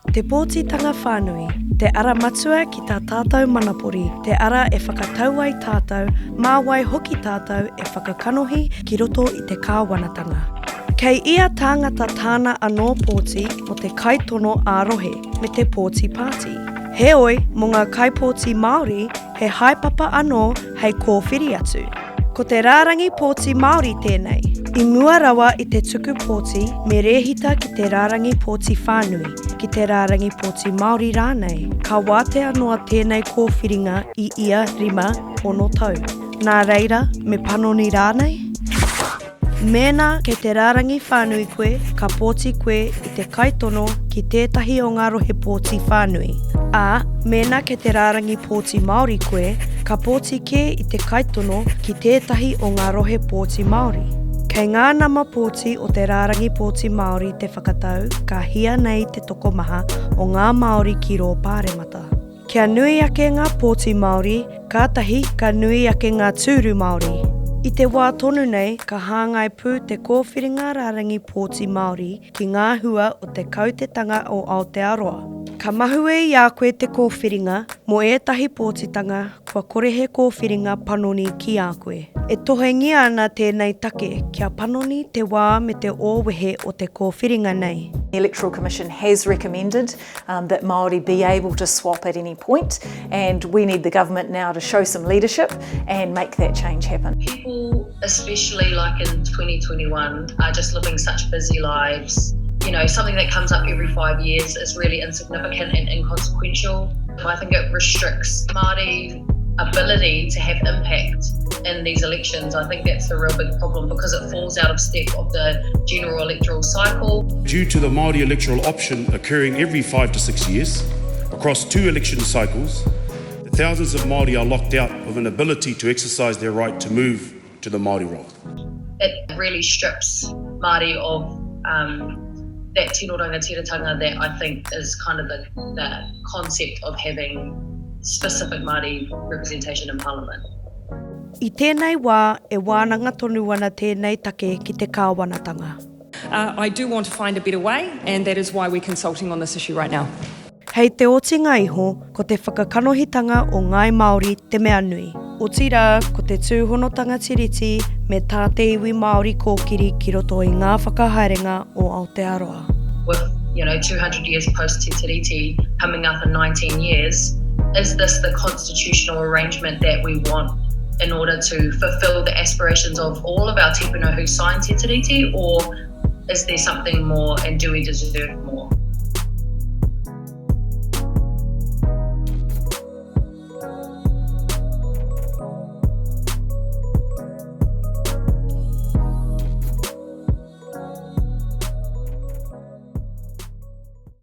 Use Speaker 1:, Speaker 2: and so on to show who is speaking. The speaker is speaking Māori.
Speaker 1: Te pōtitanga whānui, te ara matua ki tā tātou manapori, te ara e whakatau ai tātou, māwai hoki tātou e whakakanohi ki roto i te kāwanatanga. Kei ia tāngata tāna anō pōti o te kaitono ārohe me te pōti pāti. Heoi, mō ngā kaipōti Māori, he haipapa anō hei kōwhiri atu. Ko te rārangi pōti Māori tēnei, i mua rawa i te tuku pōti me rehita ki te rārangi pōti whānui, ki te rārangi pōti Māori rānei. Ka wātea noa tēnei kōwhiringa i ia 5 tau. Nā reira, me panoni rānei? Mēnā kei te rārangi whānui koe, ka pōti koe i te kaitono ki tētahi o ngā rohe pōti whānui. Ā, mēnā kei te rārangi pōti Māori koe, ka pōti ke i te kaitono ki tētahi o ngā rohe pōti Māori. Kei ngā nama pōti o te rārangi pōti Māori te whakatau, ka hia nei te tokomaha o ngā Māori ki rō Pāremata. Kia nui ake ngā pōti Māori, kātahi ka nui ake ngā tūru Māori. I te wā tonu nei, ka hāngai pū te kōwhiringa rārangi pōti Māori ki ngā hua o te kautetanga o Aotearoa. Ka mahue i a koe te kōwhiringa, mo ētahi pōtitanga, kua korehe kōwhiringa panoni ki a koe. E tohengi ana tēnei take, kia panoni te wā me te ōwehe o te kōwhiringa nei.
Speaker 2: The Electoral Commission has recommended that Māori be able to swap at any point, and we need the government now to show some leadership and make that change happen.
Speaker 3: People, especially like in 2021, are just living such busy lives. You know, something that comes up every 5 years is really insignificant and inconsequential. I think it restricts Māori ability to have impact in these elections. I think that's the real big problem because it falls out of step of the general electoral cycle.
Speaker 4: Due to the Māori electoral option occurring every 5 to 6 years, across 2 election cycles, thousands of Māori are locked out of an ability to exercise their right to move to the Māori role.
Speaker 3: It really strips Māori of that tino rangatiratanga that I think is kind of the concept of having specific Māori representation in Parliament.
Speaker 1: I tēnei wā, e wānanga tonu ana tēnei take ki te kāwanatanga.
Speaker 5: I do want to find a better way, and that is why we're consulting on this issue right now.
Speaker 1: Hei te otinga iho, ko te whakakanohitanga o ngai Māori te mea nui. O tira, ko te tūhonotanga tiriti me tā te iwi Māori kōkiri ki roto i ngā whakahaerenga o Aotearoa.
Speaker 3: With, 200 years post Te Tiriti coming up in 19 years, is this the constitutional arrangement that we want in order to fulfil the aspirations of all of our tupuna who signed Te Tiriti, or is there something more and do we deserve more?